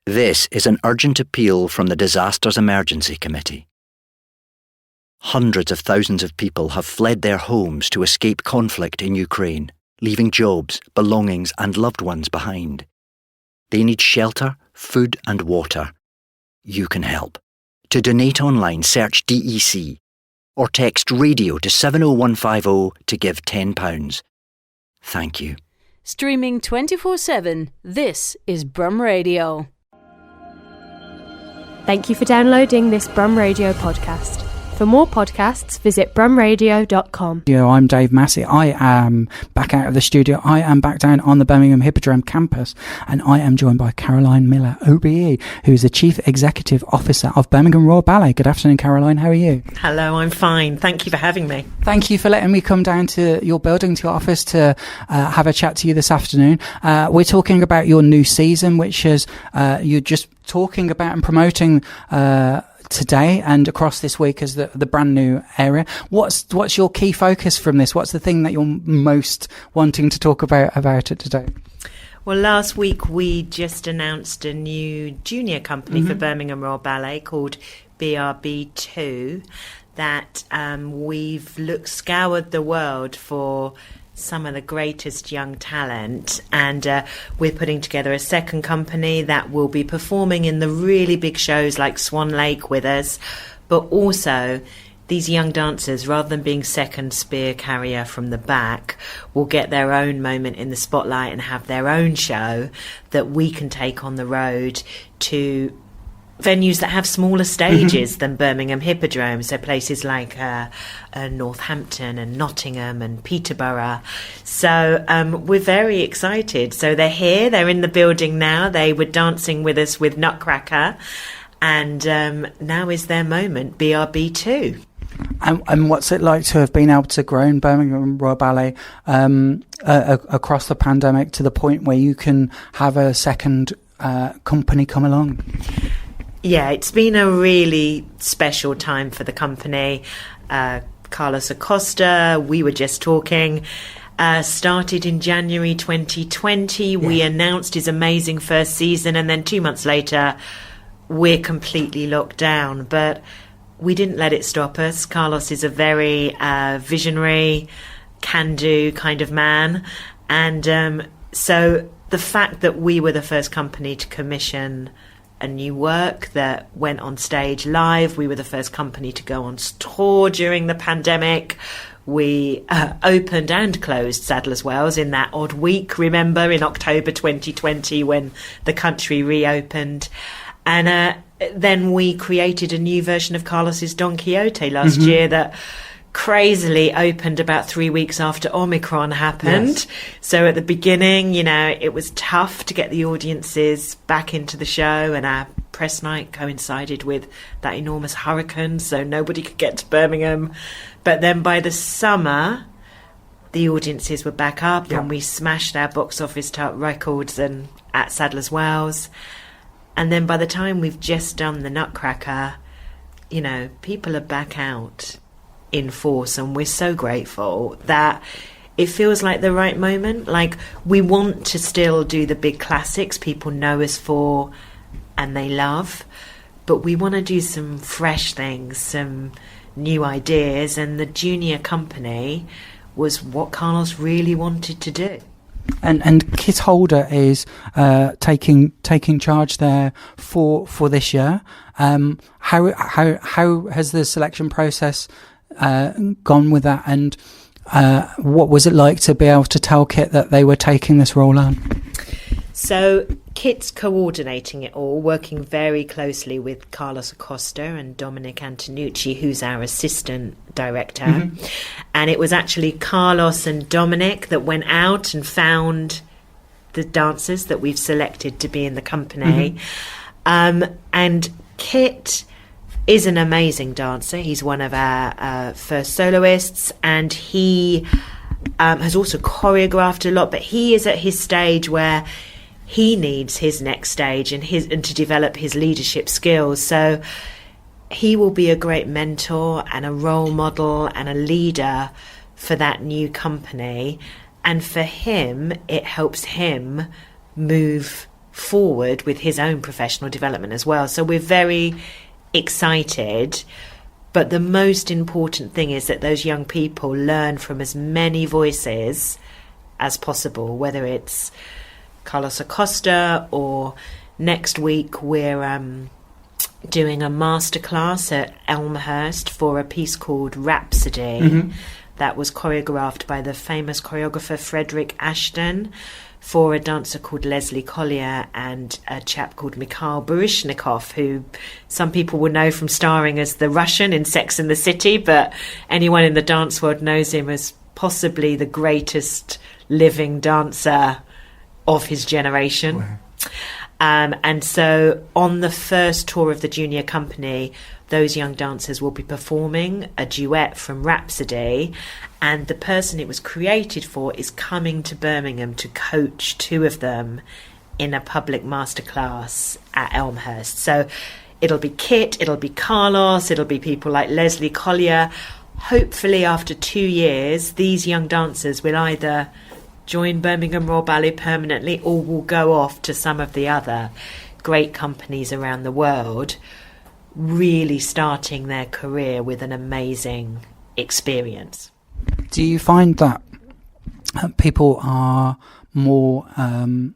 This is an urgent appeal from the Disasters Emergency Committee. Hundreds of thousands of people have fled their homes to escape conflict in Ukraine, leaving jobs, belongings and loved ones behind. They need shelter, food and water. You can help. To donate online, search DEC or text radio to 70150 to give £10. Thank you. Streaming 24/7, this is Brum Radio. Thank you for downloading this Brum Radio podcast. For more podcasts, visit brumradio.com. I'm Dave Massey. I am back out of the studio. I am back down on the Birmingham Hippodrome campus, and I am joined by Catherine Miller OBE, who is the Chief Executive Officer of Birmingham Royal Ballet. Good afternoon, Caroline. How are you? Hello, I'm fine. Thank you for having me. Thank you for letting me come down to your building, to your office, to have a chat to you this afternoon. We're talking about your new season, which is you're just talking about and promoting today and across this week as the brand new area. What's your key focus from this? What's the thing that you're most wanting to talk about it today? Well, last week we just announced a new junior company for Birmingham Royal Ballet called BRB2 that we've scoured the world for some of the greatest young talent, and we're putting together a second company that will be performing in the really big shows like Swan Lake with us, but also these young dancers, rather than being second spear carrier from the back, will get their own moment in the spotlight and have their own show that we can take on the road to venues that have smaller stages than Birmingham Hippodrome, so places like Northampton and Nottingham and Peterborough. So we're very excited. So they're here, they're in the building now. They were dancing with us with Nutcracker, and now is their moment, BRB2. And what's it like to have been able to grow in Birmingham Royal Ballet across the pandemic to the point where you can have a second company come along? Yeah, it's been a really special time for the company. Carlos Acosta, we were just talking, started in January 2020. We announced his amazing first season, and then 2 months later, we're completely locked down. But we didn't let it stop us. Carlos is a very visionary, can-do kind of man. And so the fact that we were the first company to commission a new work that went on stage live. We were the first company to go on tour during the pandemic. We opened and closed Sadler's Wells in that odd week, remember, in October 2020 when the country reopened. And then we created a new version of Carlos's Don Quixote last year that crazily opened about 3 weeks after Omicron happened. Yes. So at the beginning, it was tough to get the audiences back into the show, and our press night coincided with that enormous hurricane, so nobody could get to Birmingham. But then by the summer, the audiences were back up, and we smashed our box office records and at Sadler's Wells. And then by the time we've just done the Nutcracker, people are back out in force, and we're so grateful that it feels like the right moment. Like, we want to still do the big classics people know us for and they love, but we want to do some fresh things, some new ideas, and the junior company was what Carlos really wanted to do. And Kit Holder is taking charge there for this year. How has the selection process gone with that, and what was it like to be able to tell Kit that they were taking this role on? So Kit's coordinating it all, working very closely with Carlos Acosta and Dominic Antonucci, who's our assistant director. And it was actually Carlos and Dominic that went out and found the dancers that we've selected to be in the company. And Kit is an amazing dancer. He's one of our first soloists, and he has also choreographed a lot, but he is at his stage where he needs his next stage and to develop his leadership skills. So he will be a great mentor and a role model and a leader for that new company. And for him, it helps him move forward with his own professional development as well. So we're very excited. But the most important thing is that those young people learn from as many voices as possible, whether it's Carlos Acosta, or next week we're doing a masterclass at Elmhurst for a piece called Rhapsody that was choreographed by the famous choreographer Frederick Ashton for a dancer called Leslie Collier and a chap called Mikhail Baryshnikov, who some people will know from starring as the Russian in Sex and the City, but anyone in the dance world knows him as possibly the greatest living dancer of his generation. Wow. And so on the first tour of the junior company, those young dancers will be performing a duet from Rhapsody, and the person it was created for is coming to Birmingham to coach two of them in a public masterclass at Elmhurst. So it'll be Kit, it'll be Carlos, it'll be people like Leslie Collier. Hopefully after 2 years, these young dancers will either join Birmingham Royal Ballet permanently or will go off to some of the other great companies around the world, really starting their career with an amazing experience. Do you find that people are more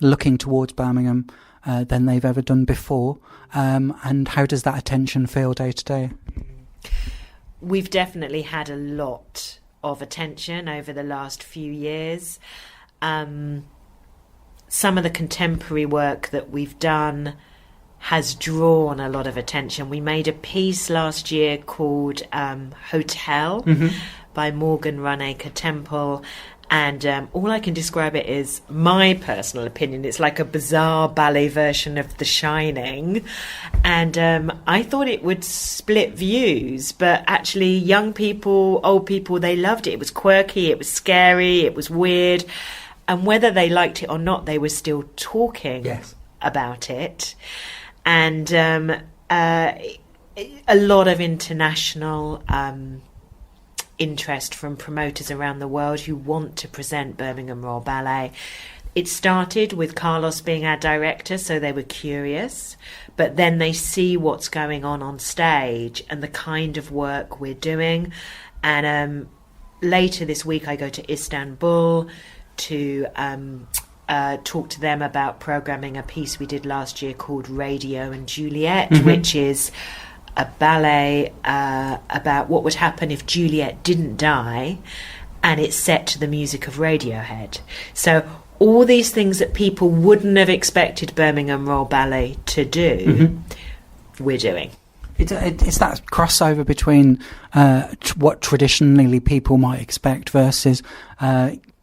looking towards Birmingham than they've ever done before? And how does that attention feel day to day? We've definitely had a lot of attention over the last few years. Some of the contemporary work that we've done has drawn a lot of attention. We made a piece last year called Hotel by Morgan Runacre Temple, and all I can describe it is my personal opinion. It's like a bizarre ballet version of The Shining, and I thought it would split views, but actually young people, old people, they loved it. It was quirky, it was scary, it was weird, and whether they liked it or not, they were still talking about it. And a lot of international interest from promoters around the world who want to present Birmingham Royal Ballet. It started with Carlos being our director, so they were curious, but then they see what's going on stage and the kind of work we're doing. And later this week I go to Istanbul to talk to them about programming a piece we did last year called Radio and Juliet, which is a ballet about what would happen if Juliet didn't die, and it's set to the music of Radiohead. So all these things that people wouldn't have expected Birmingham Royal Ballet to do, we're doing. It's that crossover between what traditionally people might expect versus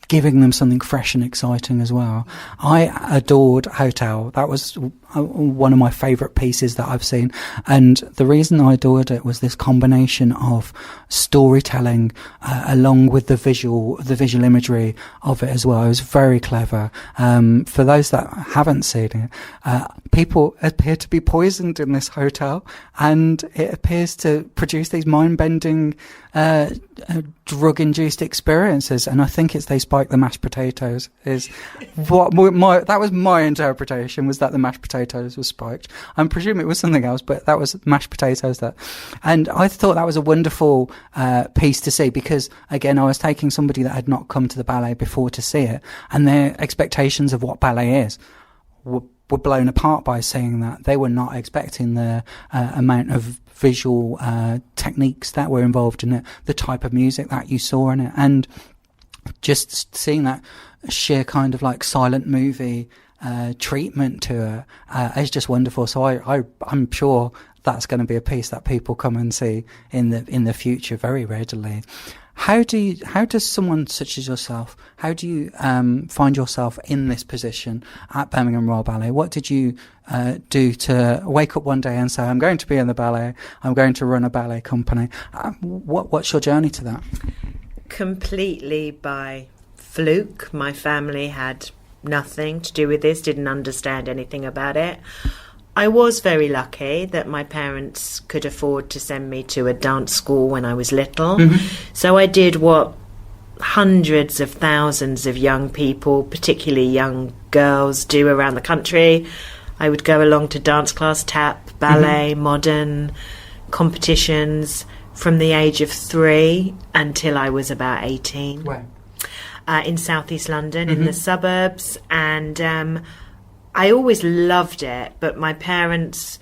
giving them something fresh and exciting as well. I adored Hotel. That was one of my favourite pieces that I've seen, and the reason I adored it was this combination of storytelling along with the visual imagery of it as well. It was very clever. For those that haven't seen it, people appear to be poisoned in this hotel, and it appears to produce these mind-bending drug-induced experiences, and I think it's they spike the mashed potatoes is what that was my interpretation, was that the mashed potatoes were spiked. I'm presuming it was something else, but that was mashed potatoes and I thought that was a wonderful piece to see, because again I was taking somebody that had not come to the ballet before to see it, and their expectations of what ballet is were blown apart by seeing that. They were not expecting the amount of visual techniques that were involved in it, the type of music that you saw in it, and just seeing that sheer kind of like silent movie treatment to it is just wonderful. So I'm sure that's going to be a piece that people come and see in the future very readily. How does someone such as yourself, how do you find yourself in this position at Birmingham Royal Ballet? What did you do to wake up one day and say, I'm going to be in the ballet, I'm going to run a ballet company? What's your journey to that? Completely by fluke. My family had nothing to do with this, didn't understand anything about it. I was very lucky that my parents could afford to send me to a dance school when I was little. So I did what hundreds of thousands of young people, particularly young girls, do around the country. I would go along to dance class, tap, ballet, modern competitions from the age of 3 until I was about 18. Wow. In southeast London, in the suburbs, and I always loved it, but my parents,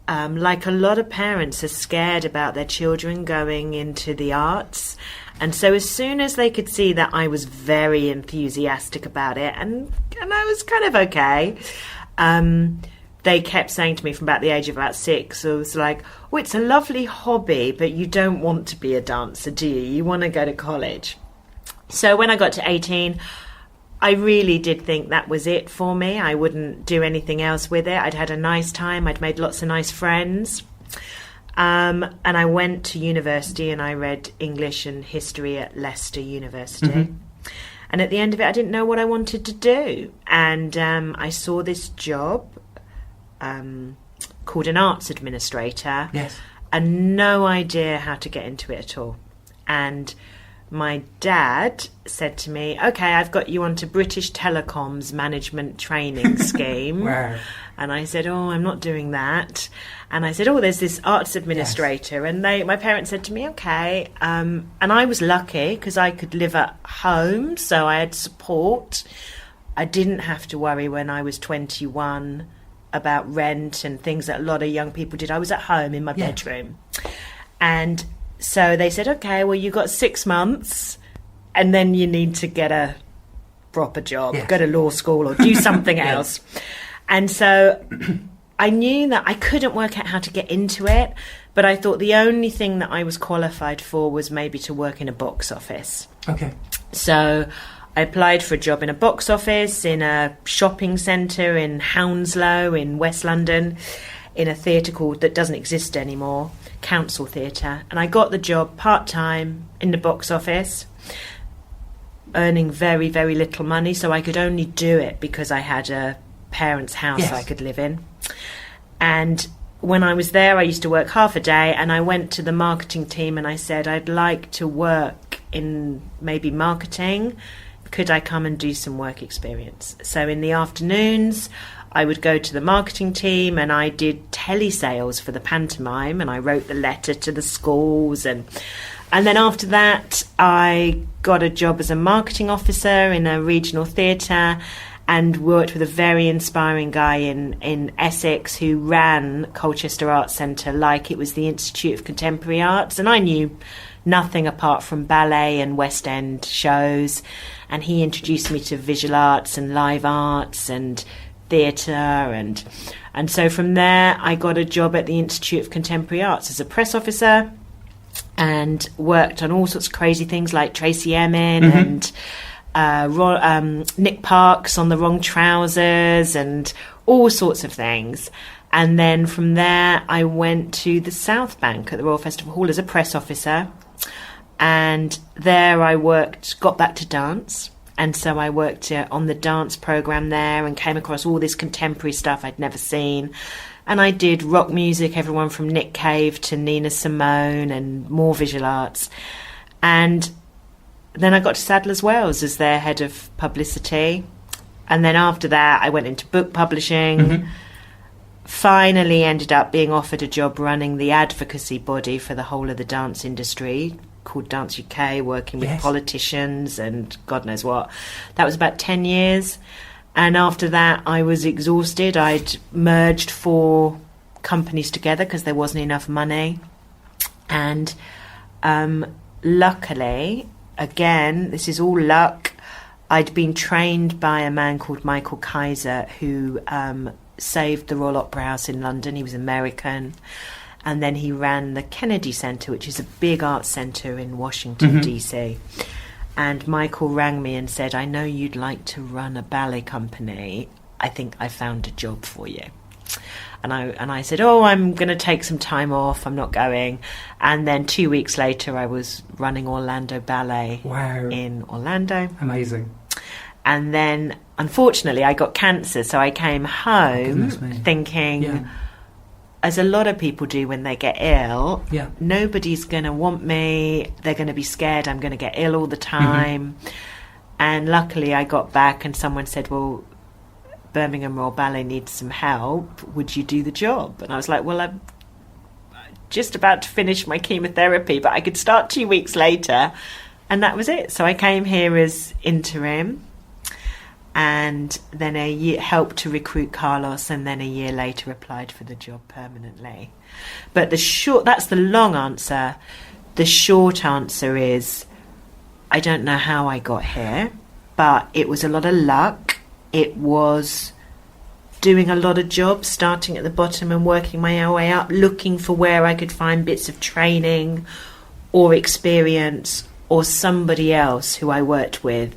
like a lot of parents, are scared about their children going into the arts. And so as soon as they could see that I was very enthusiastic about it, and I was kind of okay, they kept saying to me from about the age of about 6, it was like, oh, it's a lovely hobby, but you don't want to be a dancer, do you? You want to go to college. So when I got to 18, I really did think that was it for me. I wouldn't do anything else with it. I'd had a nice time. I'd made lots of nice friends. And I went to university and I read English and history at Leicester University. And at the end of it, I didn't know what I wanted to do. And I saw this job called an arts administrator. Yes. And no idea how to get into it at all. And my dad said to me, okay, I've got you onto British Telecom's management training scheme. Wow. And I said, oh, I'm not doing that. And I said, oh, there's this arts administrator. Yes. And my parents said to me, okay. And I was lucky because I could live at home, so I had support. I didn't have to worry when I was 21 about rent and things that a lot of young people did. I was at home in my bedroom. And so they said, okay, well, you got 6 months and then you need to get a proper job, go to law school or do something else. And so I knew that I couldn't work out how to get into it, but I thought the only thing that I was qualified for was maybe to work in a box office. Okay. So I applied for a job in a box office, in a shopping centre in Hounslow in West London, in a theatre called, that doesn't exist anymore, Council Theatre. And I got the job part-time in the box office, earning very, very little money. So I could only do it because I had a parents' house I could live in. And when I was there, I used to work half a day, and I went to the marketing team and I said, I'd like to work in maybe marketing. Could I come and do some work experience? So in the afternoons, I would go to the marketing team and I did telesales for the pantomime, and I wrote the letter to the schools. And then after that, I got a job as a marketing officer in a regional theatre and worked with a very inspiring guy in Essex who ran Colchester Arts Centre like it was the Institute of Contemporary Arts. And I knew nothing apart from ballet and West End shows. And he introduced me to visual arts and live arts and theatre. And so from there, I got a job at the Institute of Contemporary Arts as a press officer and worked on all sorts of crazy things like Tracy Emin and Nick Parks on The Wrong Trousers and all sorts of things. And then from there, I went to the South Bank at the Royal Festival Hall as a press officer. And there I worked, got back to dance. And so I worked on the dance programme there and came across all this contemporary stuff I'd never seen. And I did rock music, everyone from Nick Cave to Nina Simone and more visual arts. And then I got to Sadler's Wells as their head of publicity. And then after that, I went into book publishing. Finally ended up being offered a job running the advocacy body for the whole of the dance industry called Dance UK, working with politicians and God knows what. That was about 10 years. And after that, I was exhausted. I'd merged 4 companies together because there wasn't enough money. And luckily, again, this is all luck, I'd been trained by a man called Michael Kaiser who saved the Royal Opera House in London. He was American. And then he ran the Kennedy Centre, which is a big arts centre in Washington, D.C. And Michael rang me and said, I know you'd like to run a ballet company. I think I found a job for you. And I said, oh, I'm going to take some time off. I'm not going. And then 2 weeks later, I was running Orlando Ballet in Orlando. Amazing. And then, unfortunately, I got cancer. So I came home thinking, as a lot of people do when they get ill, Yeah. nobody's going to want me. They're going to be scared I'm going to get ill all the time. And luckily I got back and someone said, well, Birmingham Royal Ballet needs some help. Would you do the job? And I was like, well, I'm just about to finish my chemotherapy, but I could start 2 weeks later. And that was it. So I came here as interim, and then a year helped to recruit Carlos, and then a year later applied for the job permanently. But that's the long answer. The short answer is, I don't know how I got here, but it was a lot of luck. It was doing a lot of jobs, starting at the bottom and working my way up, looking for where I could find bits of training or experience, or somebody else who I worked with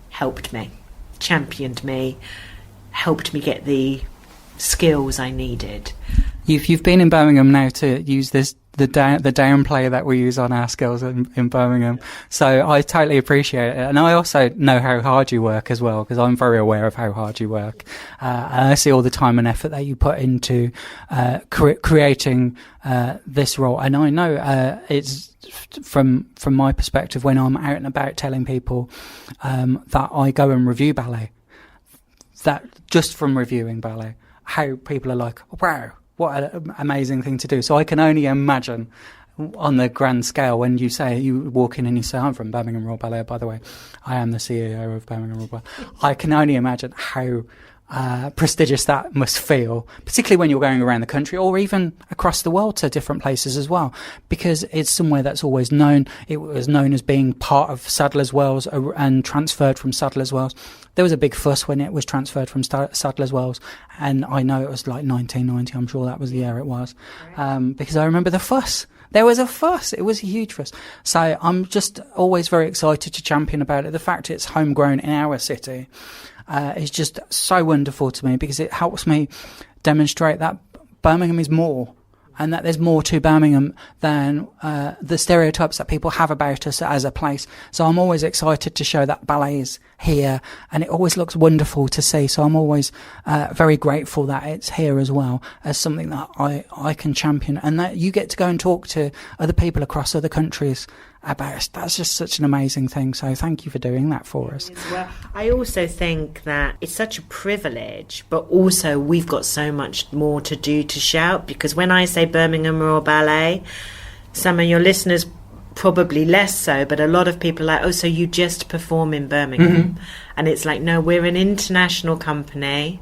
helped me, championed me, helped me get the skills I needed. You've been in Birmingham now to use the downplay that we use on our skills in Birmingham. So I totally appreciate it. And I also know how hard you work as well, because I'm very aware of how hard you work. And I see all the time and effort that you put into creating this role. And I know it's from my perspective, when I'm out and about telling people that I go and review ballet, that just from reviewing ballet, how people are like, wow, what an amazing thing to do. So I can only imagine on the grand scale when you say, you walk in and you say, I'm from Birmingham Royal Ballet, by the way, I am the CEO of Birmingham Royal Ballet. I can only imagine how prestigious that must feel, particularly when you're going around the country or even across the world to different places as well, because it's somewhere that's always known. It was known as being part of Sadler's Wells and transferred from Sadler's Wells. There was a big fuss when it was transferred from Sadler's Wells, and I know it was like 1990. I'm sure that was the year it was, because I remember the fuss. There was a fuss. It was a huge fuss. So I'm just always very excited to champion about it. The fact it's homegrown in our city is just so wonderful to me, because it helps me demonstrate that Birmingham is more, and that there's more to Birmingham than the stereotypes that people have about us as a place. So I'm always excited to show that ballet is here, and it always looks wonderful to see. So I'm always very grateful that it's here as well, as something that I can champion, and that you get to go and talk to other people across other countries about us. That's just such an amazing thing. So thank you for doing that for us. Well, I also think that it's such a privilege, but also we've got so much more to do to shout, because when I say Birmingham Royal Ballet, some of your listeners probably less so, but a lot of people are like, oh, so you just perform in Birmingham? And it's like, no, we're an international company.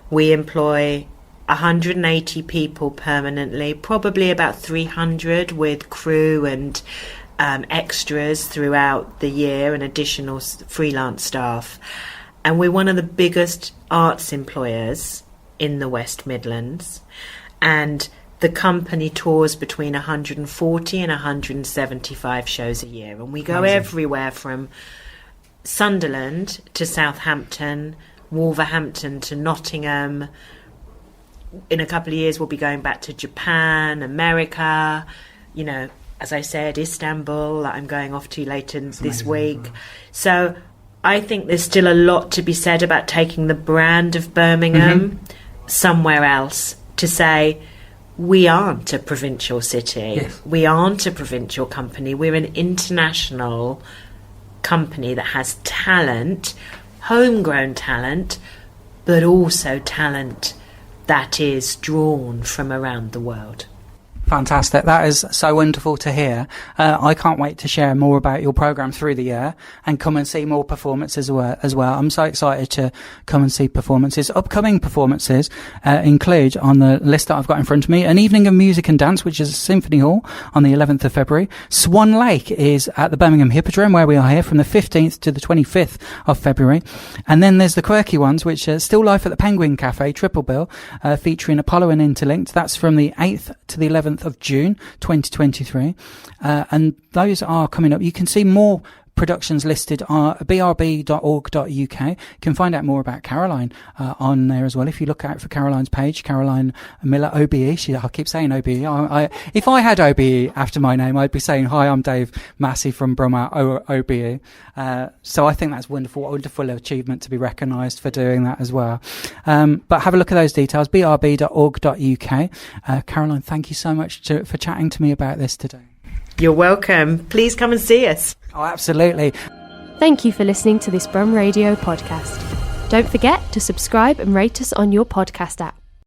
We employ 180 people permanently, probably about 300 with crew and extras throughout the year, and additional freelance staff. And we're one of the biggest arts employers in the West Midlands, and the company tours between 140 and 175 shows a year, and we go everywhere from Sunderland to Southampton, Wolverhampton to Nottingham. In a couple of years we'll be going back to Japan, America, you know, as I said, Istanbul, that I'm going off to later this week. Well. So I think there's still a lot to be said about taking the brand of Birmingham somewhere else, to say we aren't a provincial city. Yes. We aren't a provincial company. We're an international company that has talent, homegrown talent, but also talent that is drawn from around the world. Fantastic. That is so wonderful to hear. I can't wait to share more about your programme through the year and come and see more performances as well. I'm so excited to come and see performances. Upcoming performances include, on the list that I've got in front of me, an evening of music and dance, which is at Symphony Hall on the 11th of February. Swan Lake is at the Birmingham Hippodrome, where we are here, from the 15th to the 25th of February. And then there's the quirky ones, which are Still Life at the Penguin Cafe, triple bill, featuring Apollo and Interlinked. That's from the 8th to the 11th of June 2023, and those are coming up. You can see more productions listed on brb.org.uk. You can find out more about Caroline on there as well. If you look out for Caroline's page, Catherine Miller OBE. I keep saying OBE. If I had OBE after my name, I'd be saying, hi, I'm Dave Massey from Birmingham OBE. So I think that's wonderful achievement to be recognised for doing that as well. But have a look at those details, brb.org.uk. Caroline, thank you so much for chatting to me about this today. You're welcome. Please come and see us. Oh, absolutely. Thank you for listening to this Brum Radio podcast. Don't forget to subscribe and rate us on your podcast app.